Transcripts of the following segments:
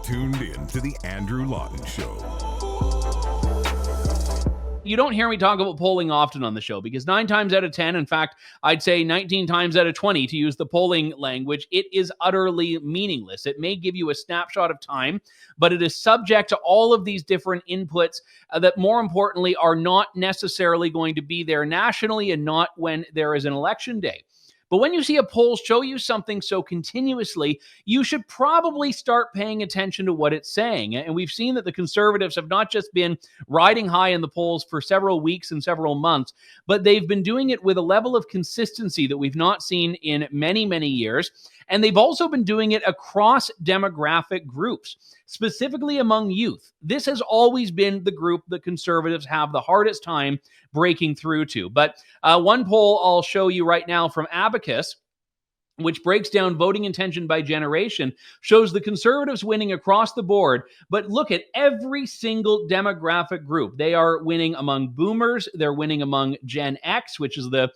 tuned in to the Andrew Lawton Show. You don't hear me talk about polling often on the show because 9 times out of 10, in fact, I'd say 19 times out of 20, to use the polling language, it is utterly meaningless. It may give you a snapshot of time, but it is subject to all of these different inputs that, more importantly, are not necessarily going to be there nationally and not when there is an election day. But when you see a poll show you something so continuously, you should probably start paying attention to what it's saying. And we've seen that the Conservatives have not just been riding high in the polls for several weeks and several months, but they've been doing it with a level of consistency that we've not seen in many, many years. And they've also been doing it across demographic groups, specifically among youth. This has always been the group that Conservatives have the hardest time breaking through to. But one poll I'll show you right now from Abacus, which breaks down voting intention by generation, shows the Conservatives winning across the board. But look at every single demographic group. They are winning among boomers. They're winning among Gen X, which is the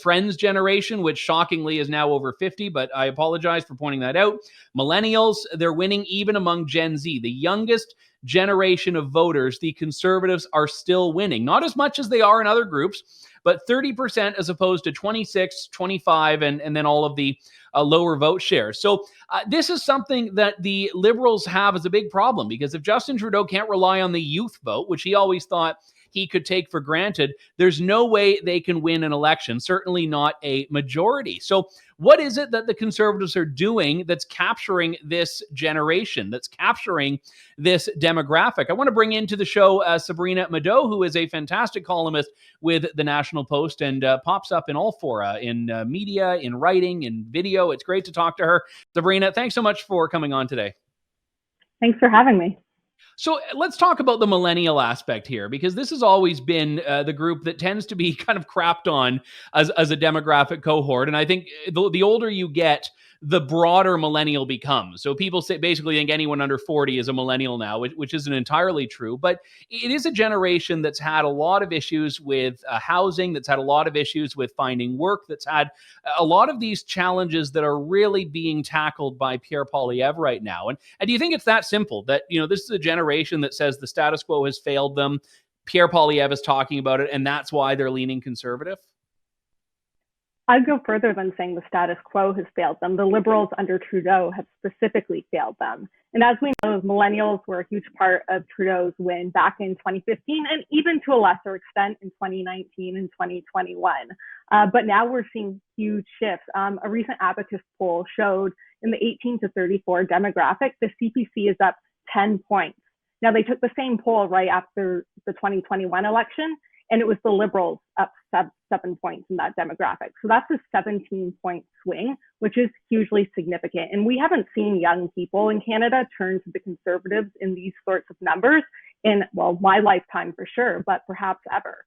Friends generation, which shockingly is now over 50, but I apologize for pointing that out. Millennials, they're winning even among Gen Z. The youngest generation of voters, the Conservatives are still winning. Not as much as they are in other groups, but 30% as opposed to 26, 25, and then all of the lower vote shares. So this is something that the Liberals have as a big problem, because if Justin Trudeau can't rely on the youth vote, which he always thought he could take for granted, there's no way they can win an election, certainly not a majority. So what is it that the Conservatives are doing that's capturing this generation, that's capturing this demographic? I want to bring into the show Sabrina Maddeaux, who is a fantastic columnist with the National Post and pops up in all fora, in media, in writing, in video. It's great to talk to her. Sabrina, thanks so much for coming on today. Thanks for having me. So let's talk about the millennial aspect here, because this has always been the group that tends to be kind of crapped on as a demographic cohort. And I think the older you get, the broader millennial becomes. So people basically think anyone under 40 is a millennial now, which isn't entirely true. But it is a generation that's had a lot of issues with housing, that's had a lot of issues with finding work, that's had a lot of these challenges that are really being tackled by Pierre Poilievre right now. And do you think it's that simple, that, this is a generation that says the status quo has failed them? Pierre Poilievre is talking about it, and that's why they're leaning conservative? I'd go further than saying the status quo has failed them. The Liberals under Trudeau have specifically failed them. And as we know, millennials were a huge part of Trudeau's win back in 2015, and even to a lesser extent in 2019 and 2021. But now we're seeing huge shifts. A recent Abacus poll showed in the 18 to 34 demographic, the CPC is up 10 points. Now, they took the same poll right after the 2021 election, and it was the Liberals up 7 points in that demographic. So that's a 17-point swing, which is hugely significant. And we haven't seen young people in Canada turn to the Conservatives in these sorts of numbers in, well, my lifetime for sure, but perhaps ever.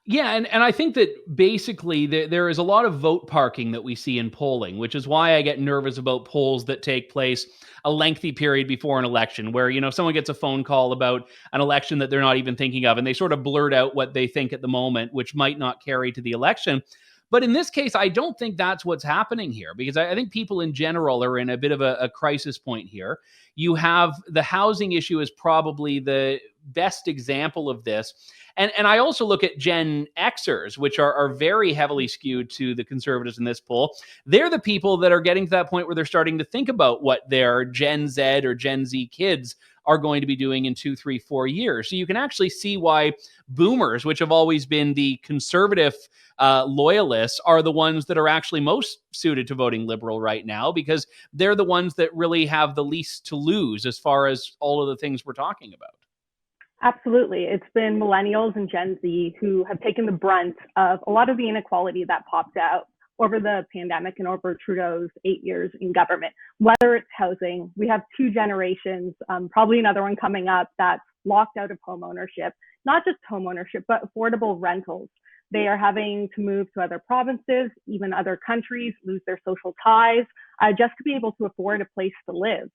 Yeah, and I think that basically there is a lot of vote parking that we see in polling, which is why I get nervous about polls that take place a lengthy period before an election, where, if someone gets a phone call about an election that they're not even thinking of, and they sort of blurt out what they think at the moment, which might not carry to the election. But in this case, I don't think that's what's happening here, because I think people in general are in a bit of a crisis point here. You have the housing issue is probably the best example of this. And I also look at Gen Xers, which are very heavily skewed to the Conservatives in this poll. They're the people that are getting to that point where they're starting to think about what their Gen Z or Gen Z kids are going to be doing in 2, 3, 4 years. So you can actually see why boomers, which have always been the conservative loyalists, are the ones that are actually most suited to voting Liberal right now, because they're the ones that really have the least to lose as far as all of the things we're talking about. Absolutely. It's been millennials and Gen Z who have taken the brunt of a lot of the inequality that popped out over the pandemic and over Trudeau's 8 years in government. Whether it's housing, we have 2 generations, probably another one coming up, that's locked out of home ownership, not just home ownership, but affordable rentals. They are having to move to other provinces, even other countries, lose their social ties, just to be able to afford a place to live.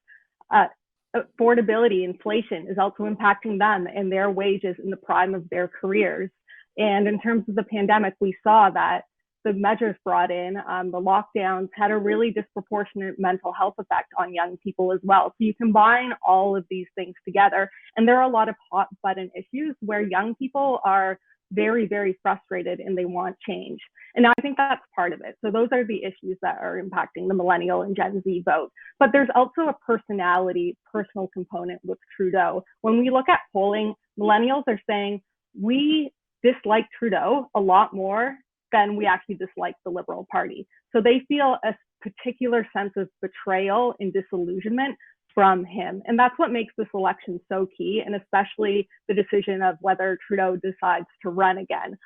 Affordability, inflation is also impacting them and their wages in the prime of their careers. And in terms of the pandemic, we saw that the measures brought in, the lockdowns, had a really disproportionate mental health effect on young people as well. So you combine all of these things together, and there are a lot of hot button issues where young people are very, very frustrated and they want change. And I think that's part of it. So those are the issues that are impacting the millennial and Gen Z vote. But there's also a personal component with Trudeau. When we look at polling, millennials are saying we dislike Trudeau a lot more than we actually dislike the Liberal Party. So they feel a particular sense of betrayal and disillusionment from him. And that's what makes this election so key, and especially the decision of whether Trudeau decides to run again,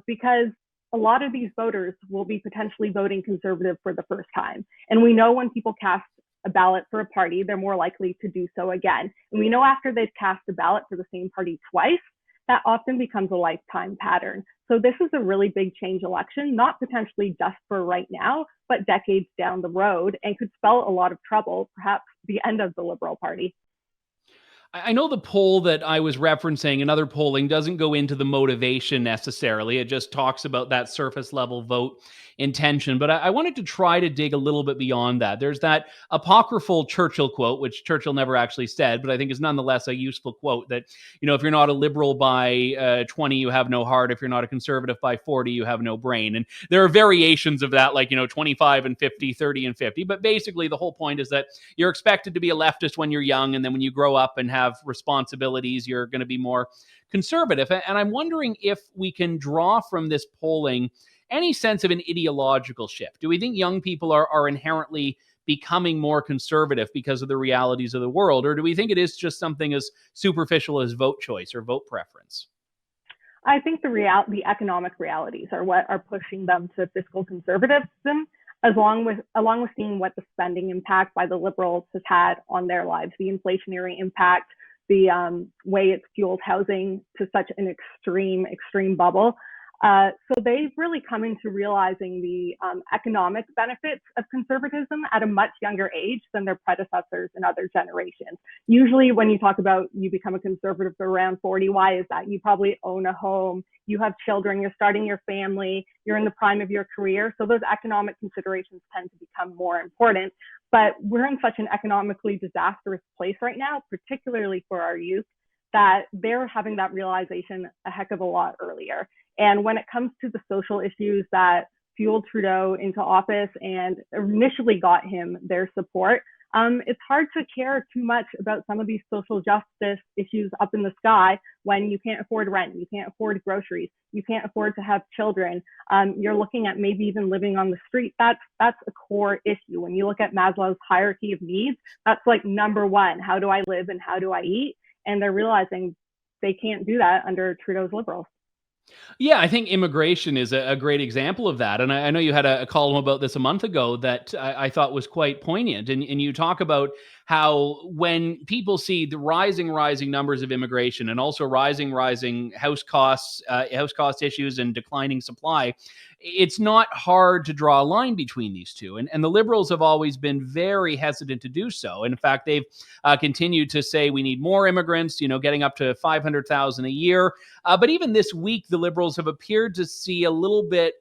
because a lot of these voters will be potentially voting Conservative for the first time. And we know when people cast a ballot for a party, they're more likely to do so again. And we know after they've cast a ballot for the same party twice, that often becomes a lifetime pattern. So this is a really big change election, not potentially just for right now, but decades down the road, and could spell a lot of trouble, perhaps the end of the Liberal Party. I know the poll that I was referencing, another polling, doesn't go into the motivation necessarily. It just talks about that surface level vote intention. But I wanted to try to dig a little bit beyond that. There's that apocryphal Churchill quote, which Churchill never actually said, but I think is nonetheless a useful quote that, if you're not a liberal by 20, you have no heart. If you're not a conservative by 40, you have no brain. And there are variations of that, like, 25 and 50, 30 and 50. But basically the whole point is that you're expected to be a leftist when you're young. And then when you grow up and have responsibilities, you're going to be more conservative. And I'm wondering if we can draw from this polling any sense of an ideological shift. Do we think young people are inherently becoming more conservative because of the realities of the world? Or do we think it is just something as superficial as vote choice or vote preference? I think the economic realities are what are pushing them to fiscal conservatism, along with seeing what the spending impact by the Liberals has had on their lives, the inflationary impact, the way it's fueled housing to such an extreme bubble. So they've really come into realizing the economic benefits of conservatism at a much younger age than their predecessors in other generations. Usually when you talk about you become a conservative around 40, why is that? You probably own a home, you have children, you're starting your family, you're in the prime of your career. So those economic considerations tend to become more important. But we're in such an economically disastrous place right now, particularly for our youth, that they're having that realization a heck of a lot earlier. And when it comes to the social issues that fueled Trudeau into office and initially got him their support, it's hard to care too much about some of these social justice issues up in the sky when you can't afford rent, you can't afford groceries, you can't afford to have children. You're looking at maybe even living on the street. That's a core issue. When you look at Maslow's hierarchy of needs, that's like number one. How do I live and how do I eat? And they're realizing they can't do that under Trudeau's Liberals. Yeah, I think immigration is a great example of that. And I know you had a column about this a month ago that I thought was quite poignant. And you talk about how when people see the rising numbers of immigration and also rising house cost issues and declining supply, it's not hard to draw a line between these two. And the Liberals have always been very hesitant to do so. In fact, they've continued to say we need more immigrants, getting up to 500,000 a year. But even this week, the Liberals have appeared to see a little bit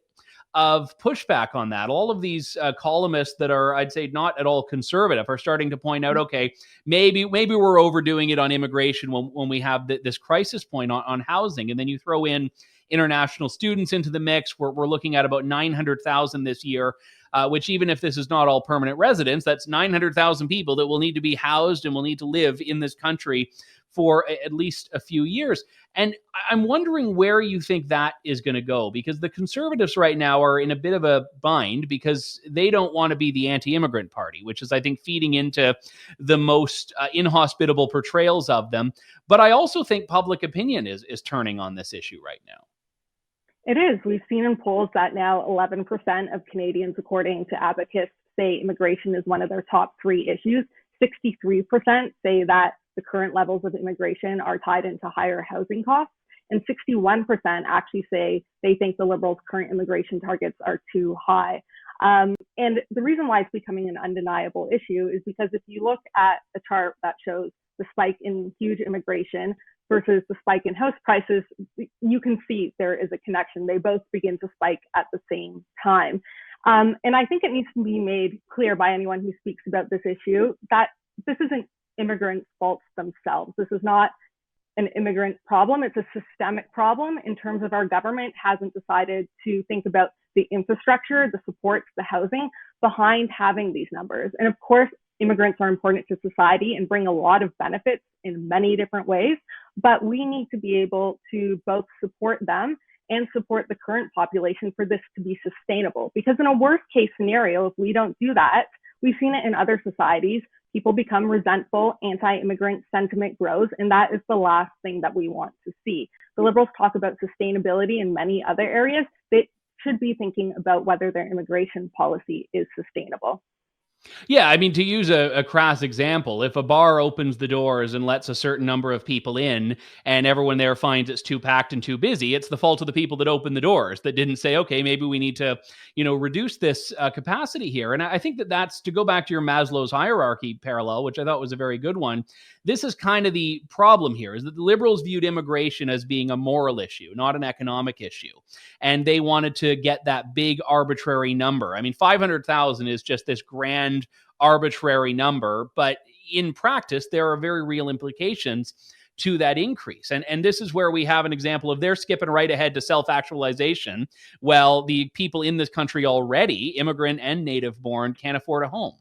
of pushback on that. All of these columnists that are, I'd say, not at all conservative are starting to point out, okay, maybe we're overdoing it on immigration when we have this crisis point on housing. And then you throw in international students into the mix. We're looking at about 900,000 this year, which even if this is not all permanent residents, that's 900,000 people that will need to be housed and will need to live in this country for at least a few years. And I'm wondering where you think that is going to go, because the Conservatives right now are in a bit of a bind because they don't want to be the anti-immigrant party, which is, I think, feeding into the most inhospitable portrayals of them. But I also think public opinion is turning on this issue right now. It is. We've seen in polls that now 11% of Canadians, according to Abacus, say immigration is one of their top three issues. 63% say that the current levels of immigration are tied into higher housing costs. And 61% actually say they think the Liberals' current immigration targets are too high. And the reason why it's becoming an undeniable issue is because if you look at a chart that shows the spike in huge immigration, versus the spike in house prices, you can see there is a connection. They both begin to spike at the same time. And I think it needs to be made clear by anyone who speaks about this issue that this isn't immigrants' faults themselves. This is not an immigrant problem. It's a systemic problem in terms of our government hasn't decided to think about the infrastructure, the supports, the housing behind having these numbers. And of course, immigrants are important to society and bring a lot of benefits in many different ways, but we need to be able to both support them and support the current population for this to be sustainable. Because in a worst case scenario, if we don't do that, we've seen it in other societies, people become resentful, anti-immigrant sentiment grows, and that is the last thing that we want to see. The Liberals talk about sustainability in many other areas. They should be thinking about whether their immigration policy is sustainable. Yeah, I mean, to use a crass example, if a bar opens the doors and lets a certain number of people in and everyone there finds it's too packed and too busy, it's the fault of the people that opened the doors that didn't say, okay, maybe we need to, reduce this capacity here. And I think that that's, to go back to your Maslow's hierarchy parallel, which I thought was a very good one. This is kind of the problem here, is that the Liberals viewed immigration as being a moral issue, not an economic issue. And they wanted to get that big arbitrary number. I mean, 500,000 is just this grand arbitrary number, but in practice, there are very real implications to that increase. And this is where we have an example of they're skipping right ahead to self-actualization. Well, the people in this country already, immigrant and native born, can't afford a home.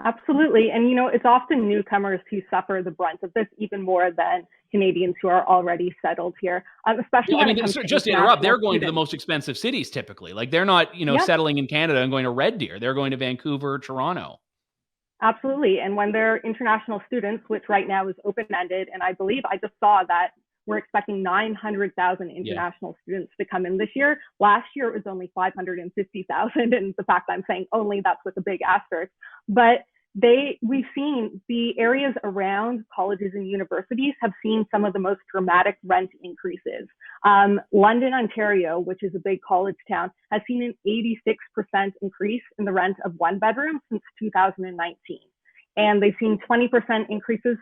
Absolutely. And, it's often newcomers who suffer the brunt of this even more than Canadians who are already settled here, especially when it comes to just to interrupt, they're going students. to the most expensive cities typically. Like they're not, settling in Canada and going to Red Deer. They're going to Vancouver, Toronto. Absolutely. And when they're international students, which right now is open-ended, and I believe I just saw that we're expecting 900,000 international students to come in this year. Last year, it was only 550,000. And the fact I'm saying only, that's with a big asterisk. But we've seen the areas around colleges and universities have seen some of the most dramatic rent increases. London, Ontario, which is a big college town, has seen an 86% increase in the rent of one bedroom since 2019. And they've seen 20% increases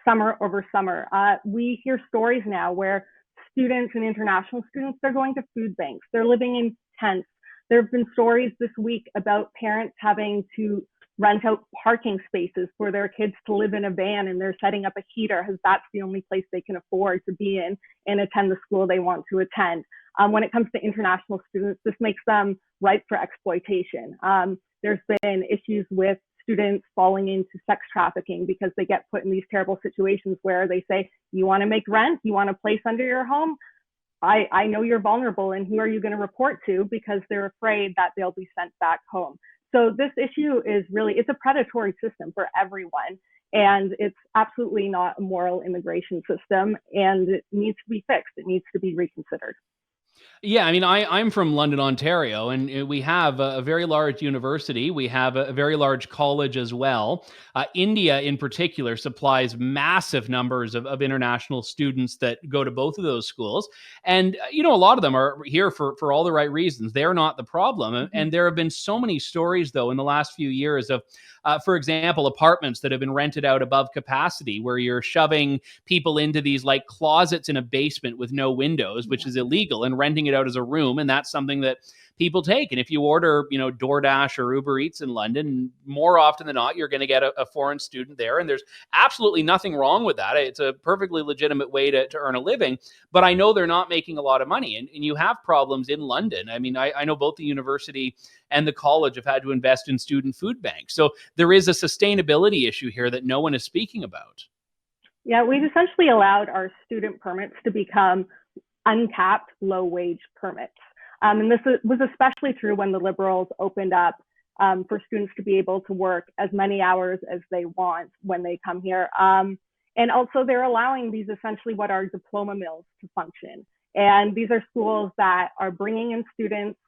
summer over summer. We hear stories now where students and international students, they're going to food banks. They're living in tents. There have been stories this week about parents having to rent out parking spaces for their kids to live in a van, and they're setting up a heater because that's the only place they can afford to be in and attend the school they want to attend. When it comes to international students, this makes them ripe for exploitation. There's been issues with students falling into sex trafficking because they get put in these terrible situations where they say, you want to make rent? You want a place under your home? I know you're vulnerable, and who are you going to report to? Because they're afraid that they'll be sent back home. So this issue is really, it's a predatory system for everyone, and it's absolutely not a moral immigration system, and it needs to be fixed. It needs to be reconsidered. Yeah, I mean, I'm from London, Ontario, and we have a very large university. We have a very large college as well. India, in particular, supplies massive numbers of international students that go to both of those schools. And, a lot of them are here for all the right reasons. They're not the problem. Mm-hmm. And there have been so many stories, though, in the last few years of, for example, apartments that have been rented out above capacity, where you're shoving people into these like closets in a basement with no windows, which is illegal, and renting it out as a room. And that's something that people take. And if you order, DoorDash or Uber Eats in London, more often than not, you're going to get a foreign student there. And there's absolutely nothing wrong with that. It's a perfectly legitimate way to earn a living. But I know they're not making a lot of money. And you have problems in London. I mean, I know both the university and the college have had to invest in student food banks. So there is a sustainability issue here that no one is speaking about. Yeah, we've essentially allowed our student permits to become uncapped low-wage permits. And this was especially true when the Liberals opened up for students to be able to work as many hours as they want when they come here. And also they're allowing these essentially what are diploma mills to function. And these are schools that are bringing in students.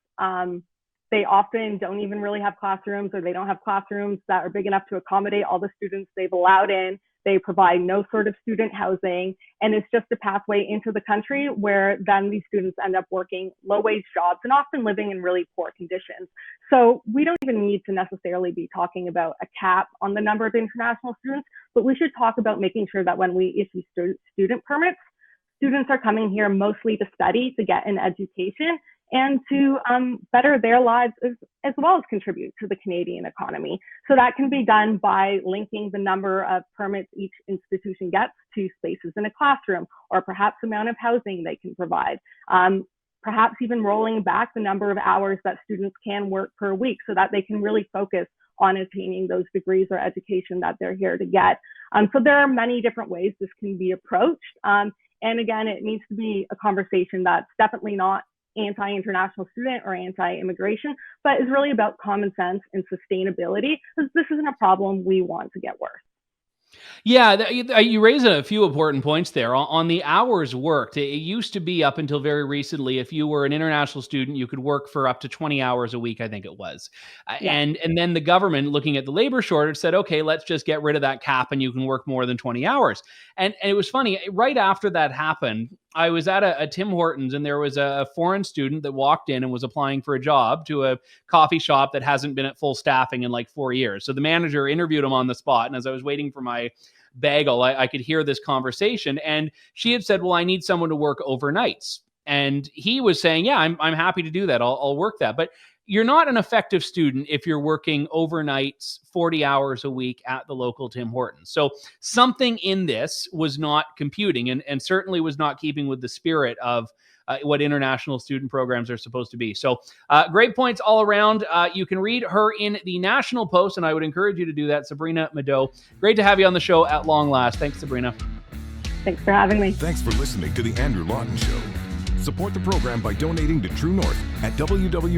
They often don't even really have classrooms, or they don't have classrooms that are big enough to accommodate all the students they've allowed in. They provide no sort of student housing, and it's just a pathway into the country where then these students end up working low-wage jobs and often living in really poor conditions. So we don't even need to necessarily be talking about a cap on the number of international students, but we should talk about making sure that when we issue student permits, students are coming here mostly to study, to get an education, and to better their lives as well as contribute to the Canadian economy. So that can be done by linking the number of permits each institution gets to spaces in a classroom, or perhaps the amount of housing they can provide. Perhaps even rolling back the number of hours that students can work per week so that they can really focus on attaining those degrees or education that they're here to get. So there are many different ways this can be approached. And again, it needs to be a conversation that's definitely not anti-international student or anti-immigration, but is really about common sense and sustainability, because this isn't a problem we want to get worse. Yeah, you raise a few important points there. On the hours worked, it used to be up until very recently, if you were an international student, you could work for up to 20 hours a week, I think it was. Yeah. And then the government, looking at the labor shortage, said, okay, let's just get rid of that cap and you can work more than 20 hours. And it was funny, right after that happened, I was at a Tim Hortons, and there was a foreign student that walked in and was applying for a job to a coffee shop that hasn't been at full staffing in like 4 years. So the manager interviewed him on the spot. And as I was waiting for my bagel, I could hear this conversation. And she had said, well, I need someone to work overnights. And he was saying, yeah, I'm happy to do that. I'll work that. But you're not an effective student if you're working overnights 40 hours a week at the local Tim Hortons. So something in this was not computing, and certainly was not keeping with the spirit of what international student programs are supposed to be. So great points all around. You can read her in the National Post, and I would encourage you to do that. Sabrina Maddeaux, great to have you on the show at long last. Thanks, Sabrina. Thanks for having me. Thanks for listening to The Andrew Lawton Show. Support the program by donating to True North at www.tnc.news.